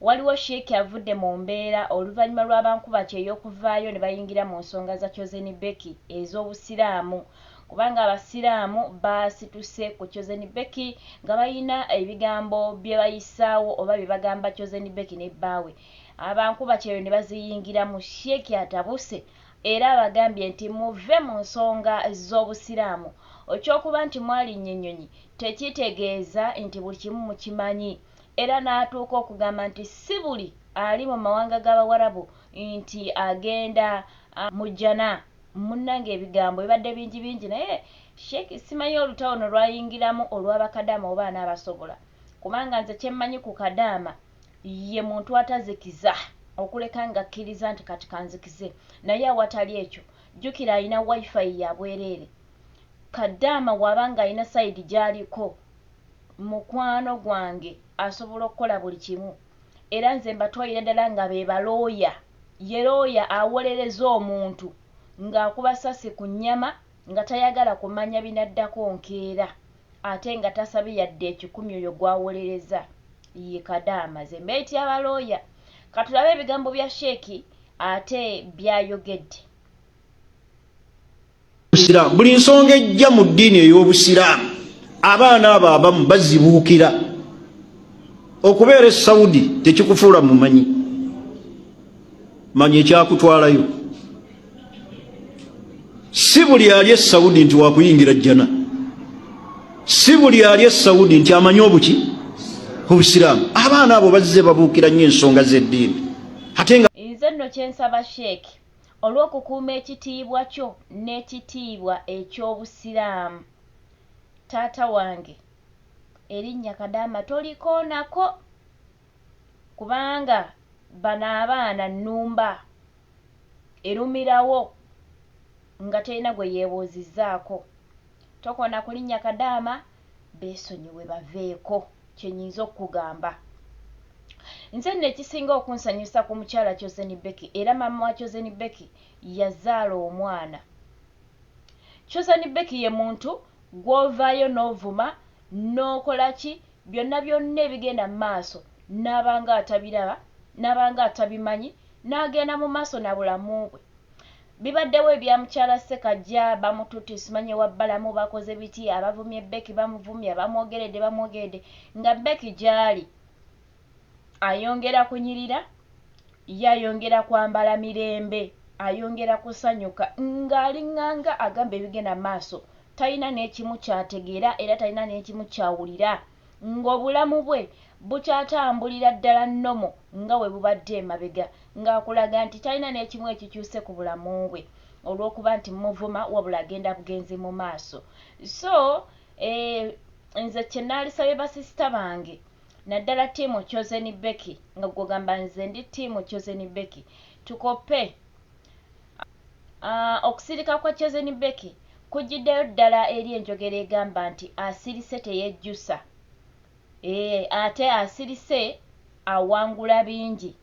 waliwo Sheikh avudde mu mbeera oluvannyuma lw'abankuba kyey'okuvaayo ne bayingira mu nsonga za Chosen Beki ez'obusiraamu kubanga abasiraamu baasituse ku Chosen Beki nga bayina ebigambo bye bayisaawo oba bye bagamba Chosen Beki ne bbaawe. Abankuba kyeyo ne baziyingira mu Sheikh atabuse era abagambye nti muve mu nsonga z'obusiraamu. Ekyokuba nti mwalinnye ennyonyi tekitegeeza nti buli kimu mukimanyi era n'atuuka okugamba nti si buli ali mu mawanga g'Abawarabu nti agenda mu jjana. Munnange ebigambo bibadde bingi bingi naye Sheikh simanyi olutawuno lwayingiramu olw'abakadaama oba anaabasobola kubanga nze kyemmanyi ku kadaama ye muntu atazikiza okuleka nga akkiriza nti kati kanzikize naye awatali ekyo jjukira alina wifi ya bwereere. Kadaama wabanga alina sayidi gy'aliko mukwano gwange asobola okukola buli kimu era nze mbatwalira ddala nga be balooya ye looya awolereza omuntu ng'akuba ssasi ku nnyama nga tayagala kumanya binaddako nkeera ate nga tasabye yadde ekikumi oyo gwawolereza ye kadaama ze mbeeti abalooya. Katulabe ebigambo bya Sheikh ate byayogedde. Buli nsonga ejja mu ddiini ey'obusiraamu abaana abo abamu bazibuukira. Okubeera e Saudi tekikufuula mumanyi, manyi ekyakutwalayo. Si buli ali e Saudi nti wakuyingira jjana, si buli ali e Saudi nti amanyi obuki obusiraamu. Abaana abo bazze babuukira nnyo ensonga z'eddiini. Ate nga nze nno kyensaba Sheikh olw'okukuuma ekitiibwa kyo n'ekitiibwa eky'obusiraamu, taata wange erinnya Kadaama tolikoonako kubanga bano abaana nnumba erumirawo nga terina gwe yeebuuzizzaako. Tokoona ku linnya Kadaama, beesonyiwe baveeko kyenyinza okugamba. Nze nno ekisinga okunsanyusa ku mukyala Chosen Beki era maama wa Chosen Beki yazaala omwana. Chosen Beki ye muntu gw'ovaayo n'ovuma n'okola ki byonna byonna ebigenda mu maaso n'abanga atabiraba n'abanga atabimanyi n'agenda mu maaso na bulamu bwe. Bibaddewo ebya mukyala Ssekajja bamututte simanyi wabbalamu bakoze biti abavumye Beki bamuvumye bamwogeredde nga Beki gy'ali ayongera kunyirira yayongera kwambala mirembe ayongera kusanyuka ng'alinganga agamba ebigenda maaso talina n'ekimu kyategeera era talina n'ekimu kyawulira ng'obulamu bwe bukyatambulira ddala nnomo nga we bubadde emabega ng'akulaga nti talina n'ekimu ekikyuse ku bulamu bwe olw'okuba nti muvuma wabula agenda bugenzi mu maaso. So nze kye naalisabye basisita bange naddala ttiimu Chosen Beki nga gwogamba nze ndi ttiimu Chosen Beki tukoppe okusirika kwa Chosen Beki kujjiddeyo ddala eri enjogera egamba nti asirise teyejjusa. Ate asirise awangula bingi.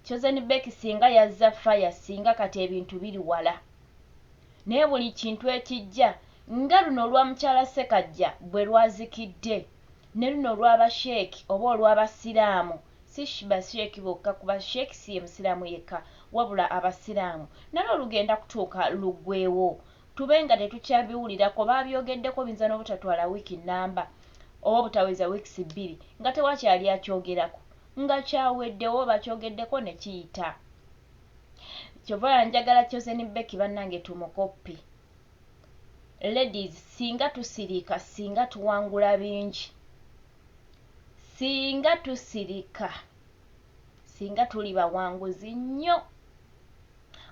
Chosen Beki singa yazza faya singa kati ebintu biri wala naye buli kintu ekijja nga luno olwa mukyala Ssekajja bwe lwazikidde ne luno olw'aba Sheikh oba olw'abasiraamu si basheikh bokka kuba Sheikh si ye musiraamu yekka wabula abasiraamu nalwo lugenda kutuuka luggweewo tube nga tetukyabiwulirako babyogeddeko binza n'obutatwala wiiki nnamba oba obutaweza wiikisi 2 nga tewakyali akyogerako nga kyaweddewo bakyogeddeko ne kiyita. Kyova njagala Chosen Beki bannange tumukoppi. Ladies singa tusirika singa tuwangula bingi singa tusirika singa tuli bawanguzi nnyo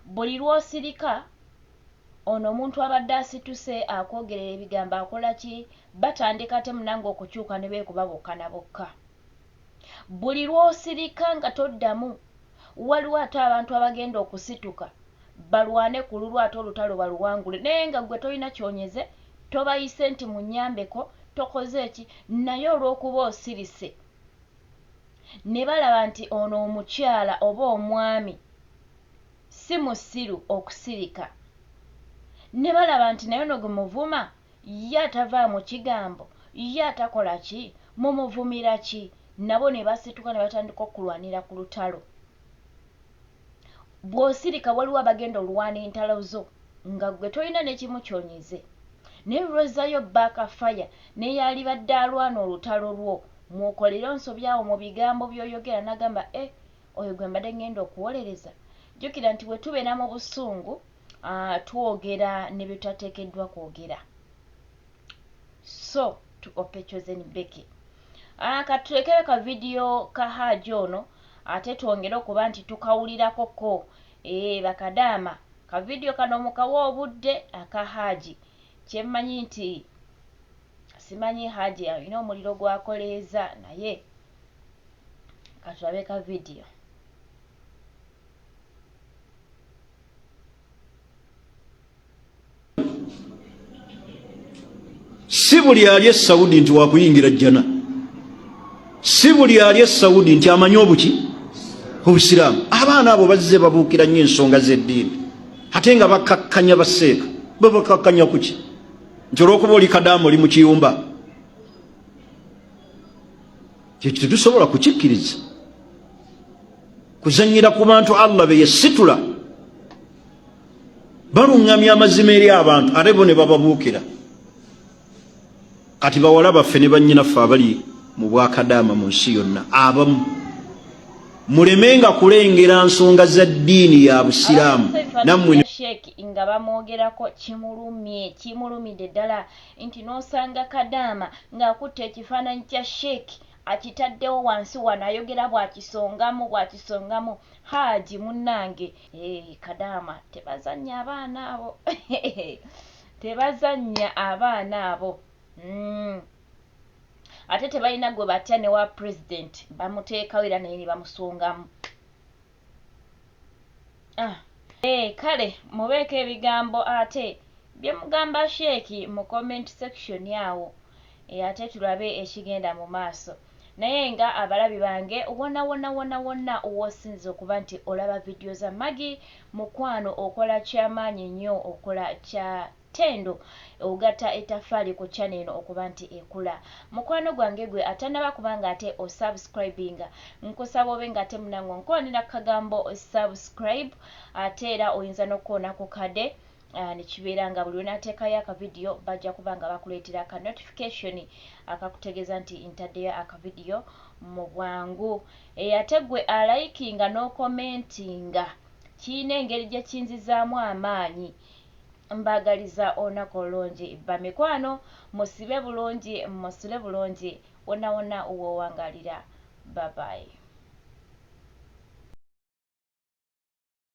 buli lw'osirika ono omuntu abadde asituse akwogerera ebigambo akola ki batandika te munange okukyuka ne beekuba bokka na bokka. Buli lw'osirika nga toddamu waliwo ate abantu abagenda okusituka balwane ku lulwo ate olutalo baluwangule naye nga gwe tolina kyonyeze tobayise nti munnyambeko tokoze eki naye olw'okuba osirise ne balaba nti ono omukyala oba omwami si musiru okusirika ne balaba nti naye ono gwe muvuma ye atavaamu kigambo ye atakola ki mumuvumira ki nabo ne basituka ne batandika okulwanira ku lutalo. Bw'osirika waliwo abagenda olwana entalo zo nga gwe tolina n'ekimu kyonyize. Naye lwozzayo backfire n'eyali badde alwana olutalo lwo mwokolera onsobya awo mu bigambo by'oyogera n'agamba oyo gwe mbadde ngenda okuwolereza. Jjukira nti bwe tubeera mu busungu twogera ne bye tutateekeddwa kwogera. So tukope Chosen Becky. Katulekere ka video ka Haji ono ate twongere okuba nti tukawulirako ko bakadaama ka video kano mukawa obudde aka Haji. Kyemmanyi nti simanyi Haji alina omuliro gwakoleeza naye katulabe ka video. Si buli ali Saudi nti wakuyingira jjana. Si buli ali Saudi nti amanyi obuki obusiraamu. Abaana abo bazze babuukira nnyo ensonga z'eddiini ate nga bakakkanya baseeka. Babakakkanya kuki? Nti olw'okuba oli kadaamu oli mu kiyumba. Kyekyo tetusobola kukikkiriza. Kuzannyira ku bantu Allah be yesitula. Baluŋŋamya amazima eri abantu ate bo ne bababuukira. Kati bawala baffe ne bannyinaffe abali mu bwakadaama mu nsi yonna abamu mulemenga kulengera nsonga za ddiini ya busiraamu nammwe Sheikh nga bamwogerako kimulumidde ddala nti n'osanga kadaama ng'akutte ekifaananyi kya Sheikh akitaddewo wansi wano ayogera bw'akisongamu Haji munnange kadaama tebazannya abaana abo tebazannya abaana abo. Ate tebalina gwe batya ne wa president bamuteekawo era naye ne bamusongamu. Kale mubeeko ebigambo ate bye mugamba Sheikh mu comment section yawo ate tulabe ekigenda mu maaso. Naye nga abalabi bange wonna woosinze okuba nti olaba video za Maggie Mukwano okola kyamaanyi nnyo okola kya tendo ogatta etafali ku channel eno okuba nti ekula. Mukwano gwange gwe atanaba kubanga ate osubscribinga nkusaba obe nga ate munango nkoonera kagambo subscribe ate era oyinza n'okukoona ku kade nekibeera nga buli lwenateekayo akavidiyo bajja kubanga bakuleetera aka notification akakutegeeza nti ntaddeyo akavidiyo mu bwangu. Ate gwe alayikinga n'okomentinga kiina engeri gye kinzizaamu amaanyi. Mbagaliza olunaku olulungi bamikwano musibe bulungi musule bulungi wonna woowangalira. Bye bye.